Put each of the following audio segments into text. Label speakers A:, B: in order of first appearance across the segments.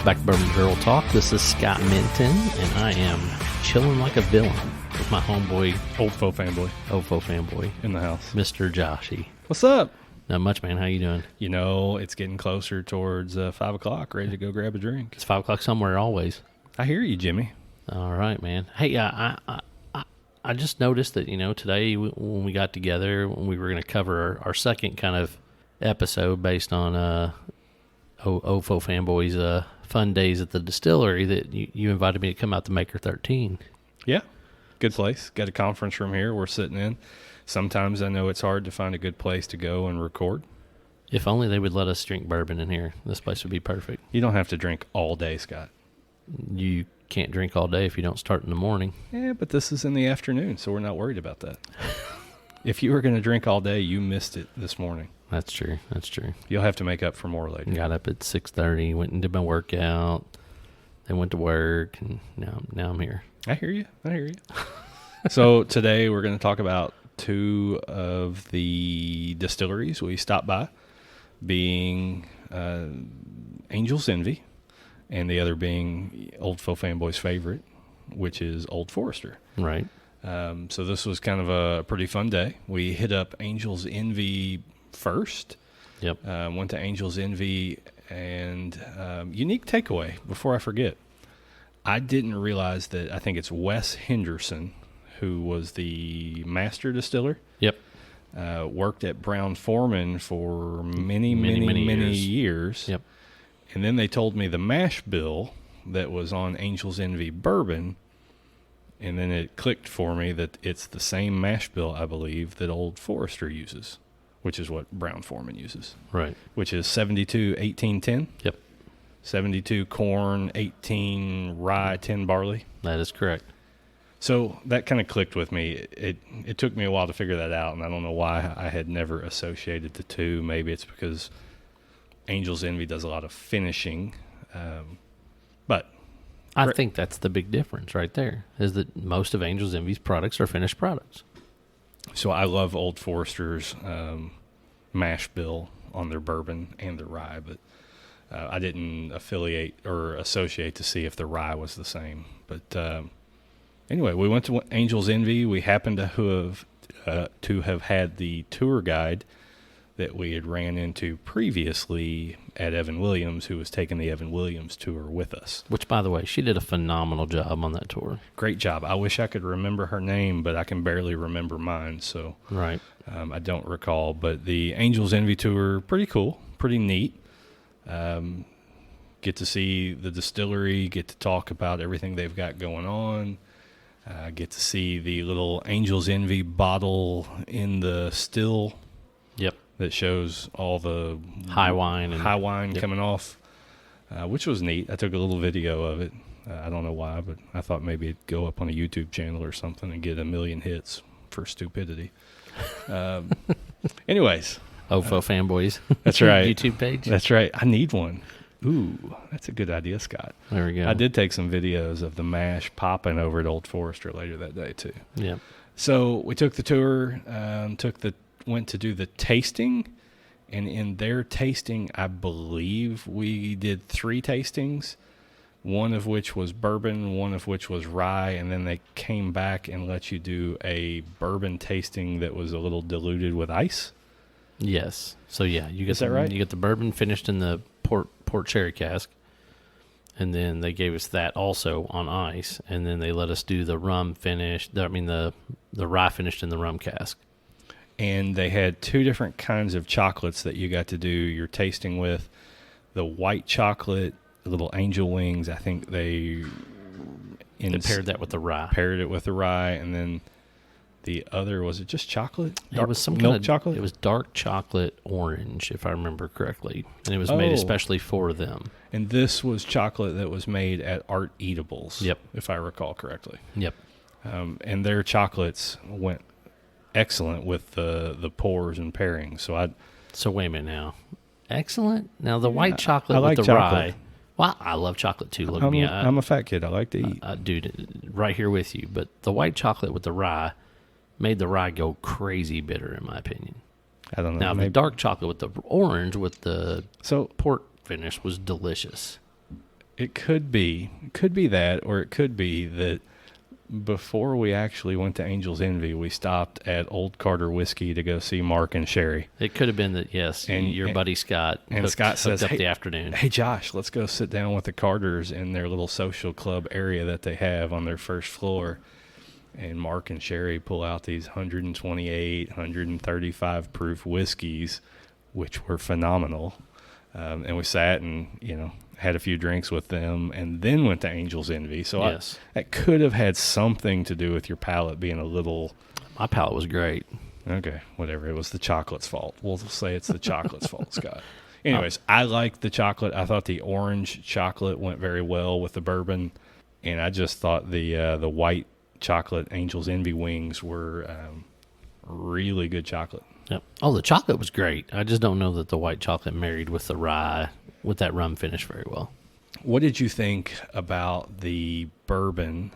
A: back to Bourbon Barrel Talk. This is Scott Minton, and I am chilling like a villain with my homeboy,
B: Old faux fanboy
A: in
B: the house,
A: Mr. Joshy.
B: What's up?
A: Not much, man. How you doing?
B: You know, it's getting closer towards 5 o'clock, ready to go grab a drink.
A: It's 5 o'clock somewhere always.
B: I hear you, Jimmy.
A: All right, man. Hey, I just noticed that, today when we got together, when we were going to cover our second kind of episode based on OFO Fanboy's fun days at the distillery, that you invited me to come out to Maker 13.
B: Yeah, good place. Got a conference room here we're sitting in. Sometimes I know it's hard to find a good place to go and record.
A: If only they would let us drink bourbon in here. This place would be perfect.
B: You don't have to drink all day, Scott.
A: You can't drink all day if you don't start in the morning.
B: Yeah, but this is in the afternoon, so we're not worried about that. If you were going to drink all day, you missed it this morning.
A: That's true.
B: You'll have to make up for more later.
A: Got up at 6:30, went and did my workout, then went to work, and now I'm here.
B: I hear you. So today we're going to talk about two of the distilleries we stopped by, being Angel's Envy, and the other being Old Faux Fanboy's favorite, which is Old Forester.
A: Right.
B: So this was kind of a pretty fun day. We hit up Angel's Envy first.
A: Yep.
B: Went to Angel's Envy, and unique takeaway before I forget. I didn't realize that I think it's Wes Henderson, who was the master distiller.
A: Yep.
B: Worked at Brown-Forman for many years.
A: Yep.
B: And then they told me the mash bill that was on Angel's Envy bourbon, and then it clicked for me that it's the same mash bill, I believe, that Old Forester uses, which is what Brown-Forman uses.
A: Right.
B: Which is 72, 18, 10.
A: Yep.
B: 72 corn, 18 rye, 10 barley.
A: That is correct.
B: So that kind of clicked with me. It took me a while to figure that out, and I don't know why I had never associated the two. Maybe it's because Angel's Envy does a lot of finishing, but
A: I think that's the big difference right there, is that most of Angel's Envy's products are finished products.
B: So I love Old Forester's mash bill on their bourbon and their rye, but I didn't affiliate or associate to see if the rye was the same. But anyway, we went to Angel's Envy. We happened to have had the tour guide that we had ran into previously at Evan Williams, who was taking the Evan Williams tour with us.
A: Which, by the way, she did a phenomenal job on that tour.
B: Great job. I wish I could remember her name, but I can barely remember mine, so
A: right.
B: I don't recall. But the Angel's Envy tour, pretty cool, pretty neat. Get to see the distillery, get to talk about everything they've got going on. Get to see the little Angel's Envy bottle in the still.
A: Yep.
B: That shows all the
A: high wine
B: yep. coming off, which was neat. I took a little video of it. I don't know why, but I thought maybe it'd go up on a YouTube channel or something and get 1 million hits for stupidity. Anyways.
A: OFO Fanboys.
B: That's right.
A: YouTube page.
B: That's right. I need one. Ooh, that's a good idea, Scott.
A: There we go.
B: I did take some videos of the mash popping over at Old Forester later that day, too.
A: Yep.
B: So we took the tour, went to do the tasting, and in their tasting, I believe we did 3 tastings, one of which was bourbon, one of which was rye, and then they came back and let you do a bourbon tasting that was a little diluted with ice.
A: Yes. So yeah,
B: Is that right?
A: You get the bourbon finished in the port cherry cask, and then they gave us that also on ice, and then they let us do the rum finished. The rye finished in the rum cask.
B: And they had 2 different kinds of chocolates that you got to do your tasting with. The white chocolate, the little angel wings, I think they
A: paired that with the rye.
B: Paired it with the rye, and then the other, was it just chocolate?
A: It was some
B: milk chocolate?
A: It was dark chocolate orange, if I remember correctly. And it was made especially for them.
B: And this was chocolate that was made at Art Eatables,
A: yep,
B: if I recall correctly.
A: Yep.
B: And their chocolates went excellent with the pours and pairings.
A: So wait a minute now. Excellent? Now the white chocolate
B: with the
A: chocolate. Rye. Well, I love chocolate too. Look,
B: I'm a fat kid. I like to eat.
A: Dude, right here with you. But the white chocolate with the rye made the rye go crazy bitter, in my opinion.
B: I don't know.
A: Now, the dark chocolate with the orange with the port finish was delicious.
B: It could be that, or it could be that before we actually went to Angel's Envy, we stopped at Old Carter Whiskey to go see Mark and Sherry.
A: It could have been that, yes, and your buddy Scott
B: hooked
A: up
B: hey,
A: the afternoon.
B: Hey, Josh, let's go sit down with the Carters in their little social club area that they have on their first floor. And Mark and Sherry pull out these 128, 135 proof whiskeys, which were phenomenal. And we sat and, had a few drinks with them and then went to Angel's Envy. So
A: yes.
B: That could have had something to do with your palate being a little...
A: My palate was great.
B: Okay, whatever. It was the chocolate's fault. We'll say it's the chocolate's fault, Scott. Anyways, I liked the chocolate. I thought the orange chocolate went very well with the bourbon. And I just thought the white chocolate Angel's Envy wings were really good chocolate.
A: Yep. Oh, the chocolate was great. I just don't know that the white chocolate married with the rye, with that rum finish very well.
B: What did you think about the bourbon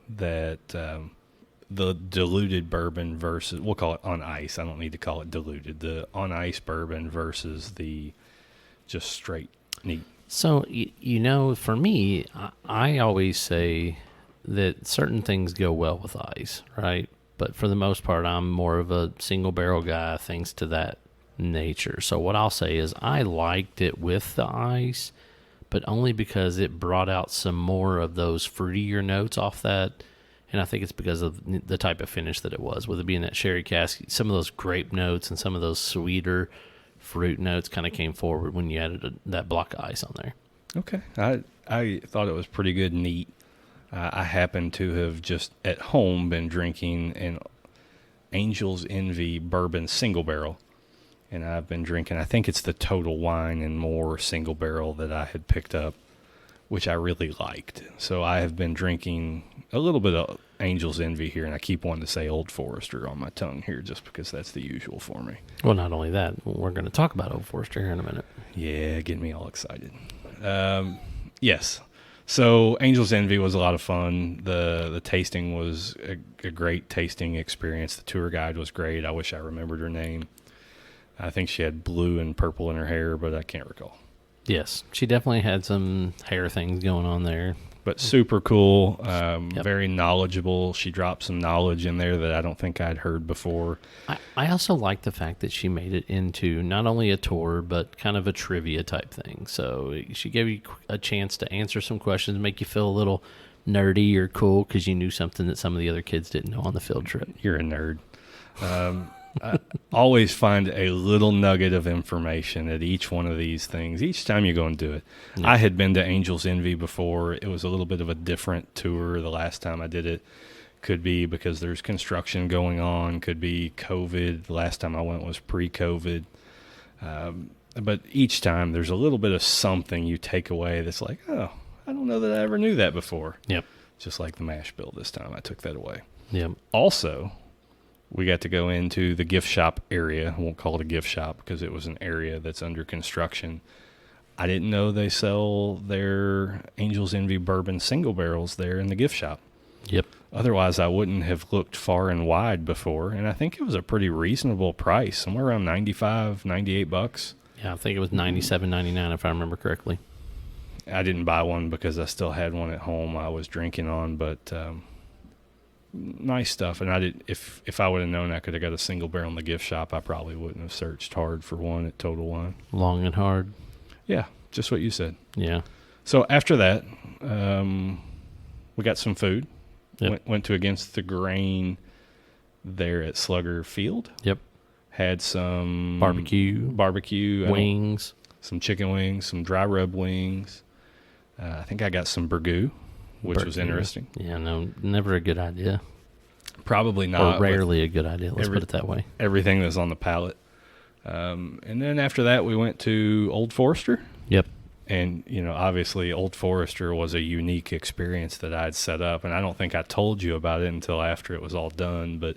B: that the diluted bourbon versus, we'll call it on ice. I don't need to call it diluted. The on ice bourbon versus the just straight neat.
A: So, for me, I always say that certain things go well with ice, right? But for the most part, I'm more of a single barrel guy, thanks to that nature. So what I'll say is I liked it with the ice, but only because it brought out some more of those fruitier notes off that. And I think it's because of the type of finish that it was, with it being that sherry cask. Some of those grape notes and some of those sweeter fruit notes kind of came forward when you added that block of ice on there.
B: Okay. I thought it was pretty good, neat. I happen to have just at home been drinking an Angel's Envy bourbon single barrel. And I've been drinking, I think it's the Total Wine and More single barrel that I had picked up, which I really liked. So I have been drinking a little bit of Angel's Envy here, and I keep wanting to say Old Forester on my tongue here just because that's the usual for me.
A: Well, not only that, we're going to talk about Old Forester here in a minute.
B: Yeah, getting me all excited. Yes. So Angel's Envy was a lot of fun. The tasting was a great tasting experience. The tour guide was great. I wish I remembered her name. I think she had blue and purple in her hair, but I can't recall.
A: Yes, she definitely had some hair things going on there.
B: But super cool, very knowledgeable. She dropped some knowledge in there that I don't think I'd heard before.
A: I also like the fact that she made it into not only a tour, but kind of a trivia type thing. So she gave you a chance to answer some questions, make you feel a little nerdy or cool because you knew something that some of the other kids didn't know on the field trip.
B: You're a nerd. I always find a little nugget of information at each one of these things, each time you go and do it. Yeah. I had been to Angel's Envy before. It was a little bit of a different tour the last time I did it. Could be because there's construction going on. Could be COVID. The last time I went was pre-COVID. But each time there's a little bit of something you take away that's like, oh, I don't know that I ever knew that before.
A: Yep.
B: Just like the mash bill this time. I took that away.
A: Yep.
B: Also, we got to go into the gift shop area. I won't call it a gift shop because it was an area that's under construction. I didn't know they sell their Angel's Envy bourbon single barrels there in the gift shop.
A: Yep.
B: Otherwise, I wouldn't have looked far and wide before. And I think it was a pretty reasonable price, somewhere around $95, $98.
A: Yeah, I think it was $97.99 if I remember correctly.
B: I didn't buy one because I still had one at home I was drinking on, but nice stuff. And I did. If I would have known I could have got a single barrel in the gift shop, I probably wouldn't have searched hard for one at Total Wine.
A: Long and hard.
B: Yeah, just what you said.
A: Yeah.
B: So after that, we got some food.
A: Yep.
B: Went to Against the Grain there at Slugger Field.
A: Yep.
B: Had some
A: barbecue wings,
B: some chicken wings, some dry rub wings. I think I got some burgoo, which was interesting.
A: Yeah, no, never a good idea.
B: Probably not.
A: Or rarely a good idea, let's put it that way.
B: Everything that's on the palate. And then after that, we went to Old Forester.
A: Yep.
B: And, obviously Old Forester was a unique experience that I'd set up. And I don't think I told you about it until after it was all done. But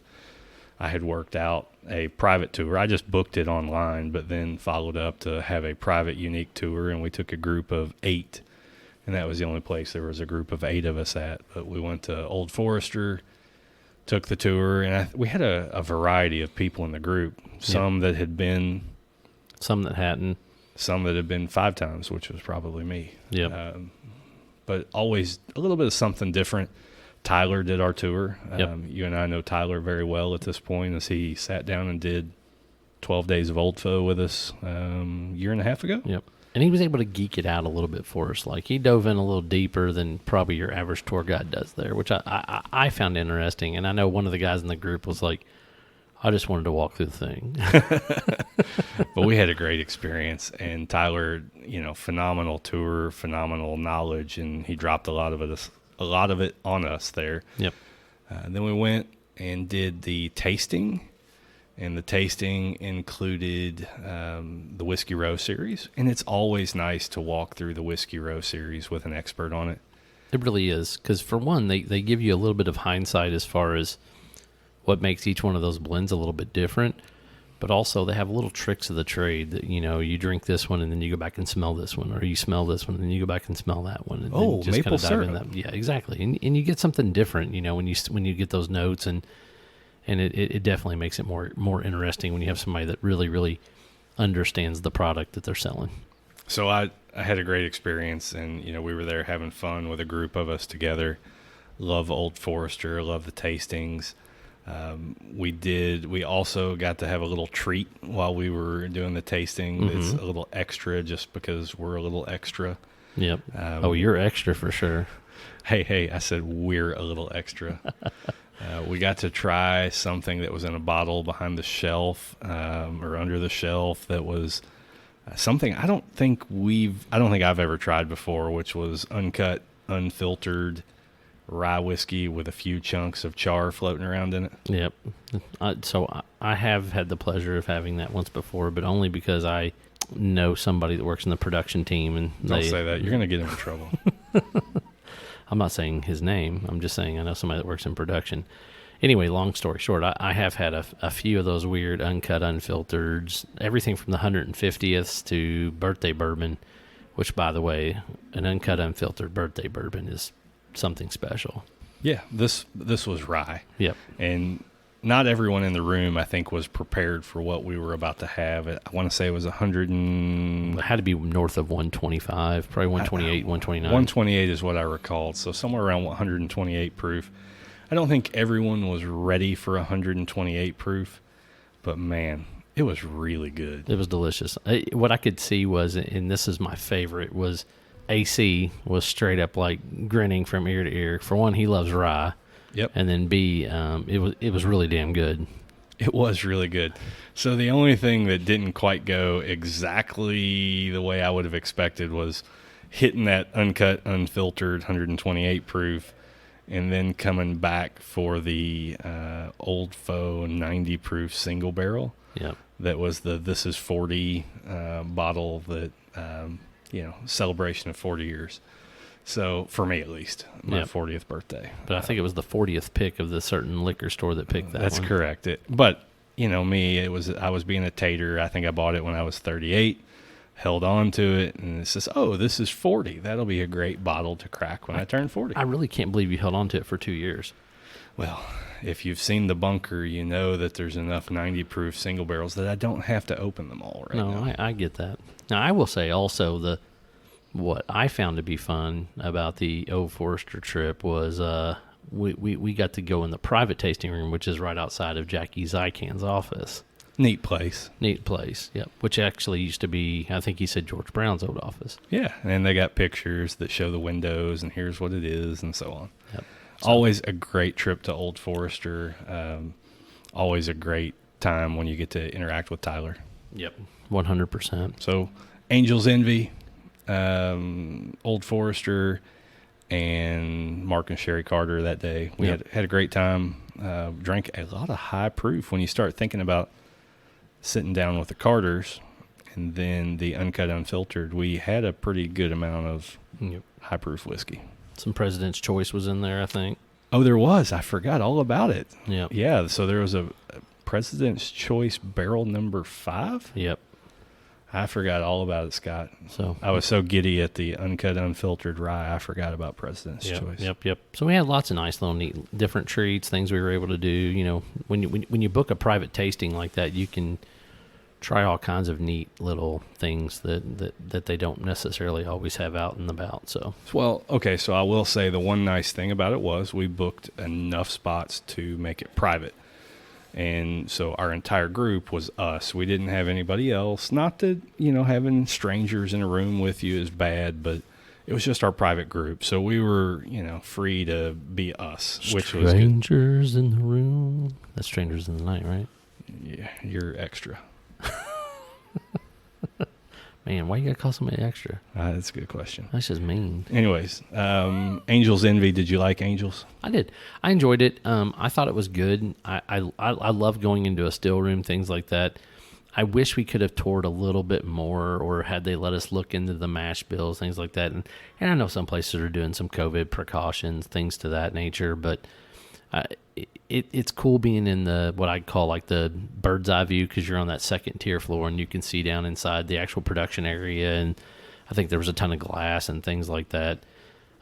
B: I had worked out a private tour. I just booked it online, but then followed up to have a private, unique tour. And we took a group of 8. And that was the only place there was a group of 8 of us at. But we went to Old Forester, took the tour, and we had a variety of people in the group. Some that had been. Some that hadn't. Some that had been 5 times, which was probably me.
A: Yep.
B: but always a little bit of something different. Tyler did our tour.
A: Yep.
B: You and I know Tyler very well at this point, as he sat down and did 12 days of Old Foe with us year and a half ago.
A: Yep. And he was able to geek it out a little bit for us. Like, he dove in a little deeper than probably your average tour guide does there, which I found interesting. And I know one of the guys in the group was like, I just wanted to walk through the thing.
B: But we had a great experience, and Tyler, phenomenal tour, phenomenal knowledge, and he dropped a lot of it on us there.
A: Yep.
B: Then we went and did the tasting, and the tasting included the Whiskey Row series, and it's always nice to walk through the Whiskey Row series with an expert on it.
A: It really is, because for one, they give you a little bit of hindsight as far as what makes each one of those blends a little bit different, but also they have little tricks of the trade that, you drink this one and then you go back and smell this one, or you smell this one and then you go back and smell that one. And
B: then just maple syrup.
A: Yeah, exactly. And you get something different, when you get those notes, and it definitely makes it more interesting when you have somebody that really, really understands the product that they're selling.
B: So I had a great experience, and, we were there having fun with a group of us together. Love Old Forester, love the tastings. We also got to have a little treat while we were doing the tasting.
A: Mm-hmm.
B: It's a little extra just because we're a little extra.
A: Yep. You're extra for sure.
B: Hey, I said we're a little extra. We got to try something that was in a bottle behind the shelf, or under the shelf, that was something I don't think I've ever tried before, which was uncut, unfiltered rye whiskey with a few chunks of char floating around in it.
A: Yep. So I have had the pleasure of having that once before, but only because I know somebody that works in the production team. And
B: Don't say that. You're going to get him in trouble.
A: I'm not saying his name. I'm just saying I know somebody that works in production. Anyway, long story short, I have had a few of those weird uncut, unfiltered, everything from the 150ths to birthday bourbon, which, by the way, an uncut, unfiltered birthday bourbon is something special.
B: Yeah, this was rye.
A: Yep.
B: And not everyone in the room, I think, was prepared for what we were about to have. I want to say it was 100 and...
A: It had to be north of 125, probably 128, 129.
B: 128 is what I recalled, so somewhere around 128 proof. I don't think everyone was ready for 128 proof, but man, it was really good.
A: It was delicious. What I could see was, and this is my favorite, was AC was straight up like grinning from ear to ear. For one, he loves rye.
B: Yep.
A: And then B, it was really damn good.
B: It was really good. So the only thing that didn't quite go exactly the way I would have expected was hitting that uncut, unfiltered 128 proof, and then coming back for the Old Foe 90 proof single barrel.
A: Yep.
B: That was the This Is 40 bottle that, celebration of 40 years. So for me, at least, my 40th birthday.
A: But I think it was the 40th pick of the certain liquor store that picked that.
B: That's
A: one.
B: correct. I was being a tater. I think I bought it when I was 38, held on to it, and it says, this is 40. That'll be a great bottle to crack when I turn 40.
A: I really can't believe you held on to it for 2 years.
B: Well, if you've seen the bunker, you know that there's enough 90 proof single barrels that I don't have to open them all right now.
A: No, I get that. Now, I will say also what I found to be fun about the Old Forester trip was we got to go in the private tasting room, which is right outside of Jackie Zykan's office.
B: Neat place.
A: Yep. Which actually used to be, I think he said, George Brown's old office.
B: Yeah, and they got pictures that show the windows and here's what it is and so on.
A: Yep.
B: So, always a great trip to Old Forester. Always a great time when you get to interact with Tyler.
A: Yep, 100%.
B: So Angel's Envy, Old Forester, and Mark and Sherry Carter that day. We had a great time. Drank a lot of high proof. When you start thinking about sitting down with the Carters and then the uncut, unfiltered, we had a pretty good amount of high proof whiskey.
A: Some President's Choice was in there, I think.
B: Oh, there was. I forgot all about it.
A: Yep.
B: Yeah, so there was a President's Choice barrel number 5.
A: Yep.
B: I forgot all about it, Scott.
A: So
B: I was so giddy at the uncut, unfiltered rye, I forgot about President's Choice.
A: Yep. So we had lots of nice little neat different treats, things we were able to do. When you book a private tasting like that, you can try all kinds of neat little things that they don't necessarily always have out and about. So,
B: well, okay, so I will say the one nice thing about it was we booked enough spots to make it private. And so our entire group was us. We didn't have anybody else. Not that, having strangers in a room with you is bad, but it was just our private group. So we were, free to be us, which was good.
A: Strangers in the room. That's Strangers in the Night, right?
B: Yeah, you're extra.
A: Man, why you gotta call somebody extra?
B: That's a good question.
A: That's just mean.
B: Anyways, Angels Envy. Did you like Angels?
A: I did. I enjoyed it. I thought it was good. I love going into a still room, things like that. I wish we could have toured a little bit more, or had they let us look into the mash bills, things like that. And I know some places are doing some COVID precautions, things to that nature, but it's cool being in the what I'd call like the bird's eye view, because you're on that second tier floor and you can see down inside the actual production area, and I think there was a ton of glass and things like that.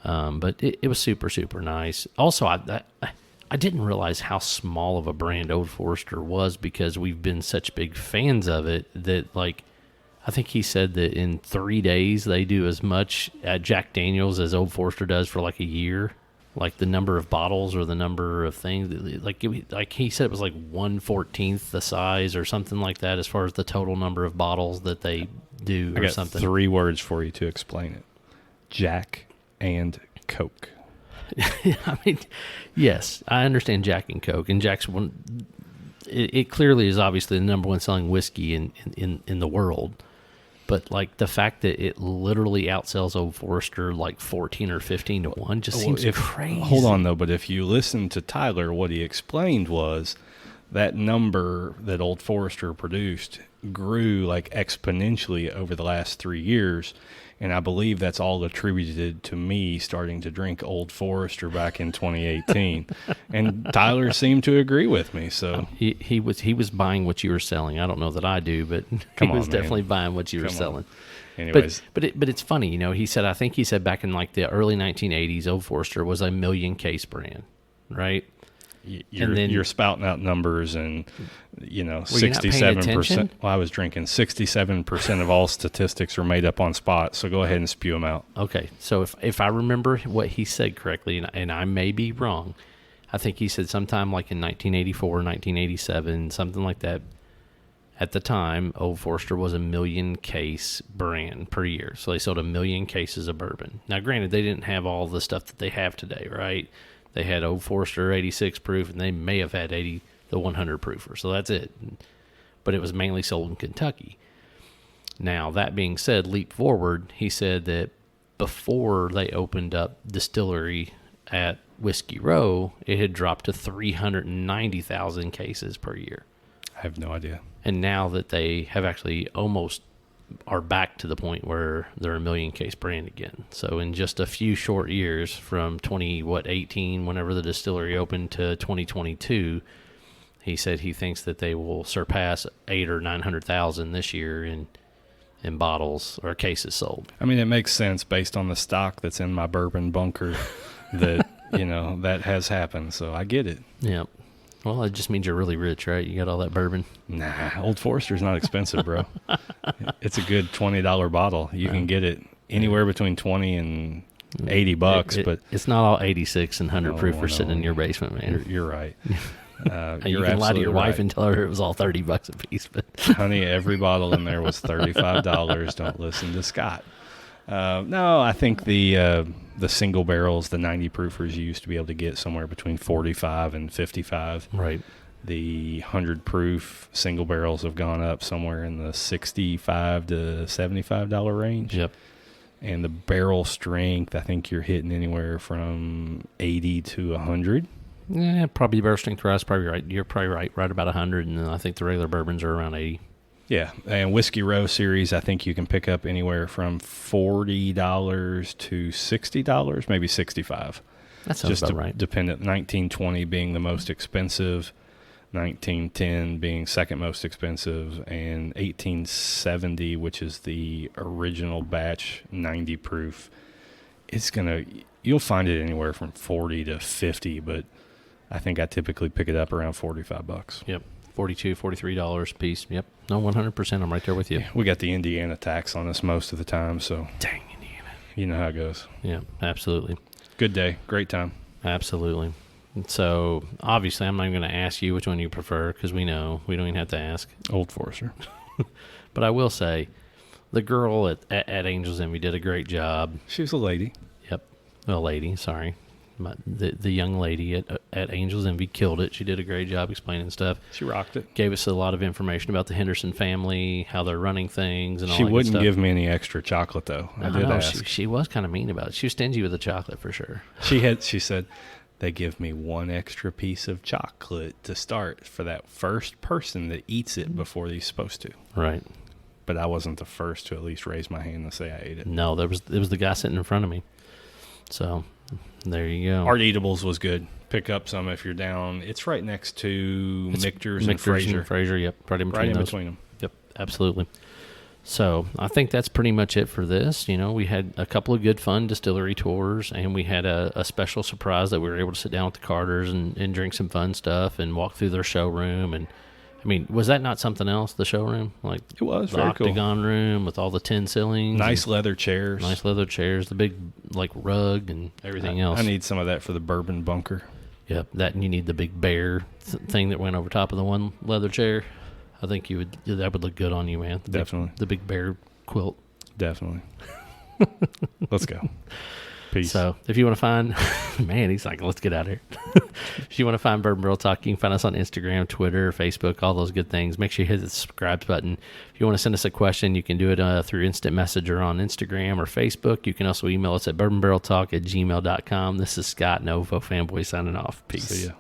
A: But it was super, super nice. Also, I didn't realize how small of a brand Old Forester was, because we've been such big fans of it that, like, I think he said that in 3 days they do as much at Jack Daniels as Old Forester does for like a year. Like the number of bottles or the number of things, like he said, it was like 1/14 the size or something like that, as far as the total number of bottles that they do.
B: I got
A: something.
B: 3 words for you to explain it: Jack and Coke.
A: I mean, yes, I understand Jack and Coke, and Jack's one. It clearly is obviously the number one selling whiskey in the world. But like the fact that it literally outsells Old Forester like 14 or 15 to 1 just seems crazy.
B: Hold on though, but if you listen to Tyler, what he explained was that number that Old Forester produced grew like exponentially over the last 3 years. And I believe that's all attributed to me starting to drink Old Forester back in 2018. And Tyler seemed to agree with me. So
A: he was buying what you were selling. I don't know that I do, but he was definitely buying what you were selling.
B: Anyways,
A: but it's funny, I think he said back in like the early 1980s, Old Forester was a 1 million case brand, right?
B: You're spouting out numbers, and 67%. Well, I was drinking 67% of all statistics are made up on spot. So go ahead and spew them out.
A: Okay, so if I remember what he said correctly, and I may be wrong, I think he said sometime like in 1984, 1987, something like that. At the time, Old Forester was a 1 million case brand per year, so they sold 1 million cases of bourbon. Now, granted, they didn't have all the stuff that they have today, right? They had Old Forester 86 proof, and they may have had the 100 proofer. So that's it. But it was mainly sold in Kentucky. Now, that being said, leap forward, he said that before they opened up distillery at Whiskey Row, it had dropped to 390,000 cases per year.
B: I have no idea.
A: And now that they have actually almost are back to the point where they're a 1 million case brand again. So in just a few short years, from 2018, whenever the distillery opened, to 2022, he said he thinks that they will surpass 800,000 or 900,000 this year in bottles or cases sold.
B: I mean, it makes sense based on the stock that's in my bourbon bunker that that has happened. So I get it.
A: Yeah. Well, it just means you're really rich, right? You got all that bourbon.
B: Nah, Old Forester's not expensive, bro. It's a good $20 bottle. You can get it anywhere between $20 and $80, but
A: it's not all 86 and 100 proofer sitting in your basement, man.
B: You're right.
A: You can lie to your wife and tell her it was all $30 a piece, but
B: honey, every bottle in there was $35. Don't listen to Scott. No, I think the single barrels, the 90 proofers, you used to be able to get somewhere between 45 and 55.
A: Right.
B: The 100 proof single barrels have gone up somewhere in the $65 to $75 range.
A: Yep.
B: And the barrel strength, I think you're hitting anywhere from 80 to 100.
A: Yeah, probably barrel strength rise. Probably right. You're probably right about 100, and I think the regular bourbons are around 80.
B: Yeah, and Whiskey Row series, I think you can pick up anywhere from $40 to $60, maybe $65.
A: That sounds about right.
B: Dependent. 1920 being the most expensive, 1910 being second most expensive, and 1870, which is the original batch 90 proof. You'll find it anywhere from 40 to 50, but I think I typically pick it up around $45.
A: Yep. $42, $43 a piece. Yep. No, 100%. I'm right there with you.
B: Yeah, we got the Indiana tax on us most of the time, so
A: Dang, Indiana.
B: you know how it goes.
A: Yeah, absolutely.
B: Good day. Great time.
A: Absolutely. So, obviously, I'm not going to ask you which one you prefer because we know. We don't even have to ask.
B: Old Forester.
A: But I will say, the girl at Angel's Envy did a great job.
B: She was a lady.
A: Yep. Well, lady, sorry. The young lady at Angel's Envy killed it. She did a great job explaining stuff.
B: She rocked it.
A: Gave us a lot of information about the Henderson family, how they're running things, and all
B: She
A: that good
B: wouldn't
A: stuff.
B: give me any extra chocolate, though. I did ask.
A: She was kind of mean about it. She was stingy with the chocolate for sure.
B: She said, they give me one extra piece of chocolate to start for that first person that eats it before he's supposed to.
A: Right.
B: But I wasn't the first to at least raise my hand and say I ate it.
A: No, it was the guy sitting in front of me. So there you go.
B: Art Eatables was good. Pick up some if you're down. It's right next to Michter's and Fraser.
A: Fraser, yep. Right in between
B: Right in
A: those.
B: between them.
A: Yep, absolutely. So I think that's pretty much it for this. You know, we had a couple of good, fun distillery tours, and we had a special surprise that we were able to sit down with the Carters and drink some fun stuff and walk through their showroom. And I mean, was that not something else? The showroom, like
B: It was
A: the
B: very
A: octagon room with all the tin ceilings,
B: Nice leather chairs.
A: nice leather chairs, the big like rug and everything else.
B: I need some of that for the bourbon bunker.
A: Yep, that and you need the big bear thing that went over top of the one leather chair. I think that would look good on you, man.
B: Definitely.
A: The big bear quilt.
B: Definitely. Let's go. Peace.
A: So if you want to find, man, he's like, let's get out of here. If you want to find Bourbon Barrel Talk, you can find us on Instagram, Twitter, Facebook, all those good things. Make sure you hit the subscribe button. If you want to send us a question, you can do it through Instant Messenger on Instagram or Facebook. You can also email us at bourbonbarreltalk@gmail.com. This is Scott, Novo Fanboy, signing off. Peace.
B: See ya.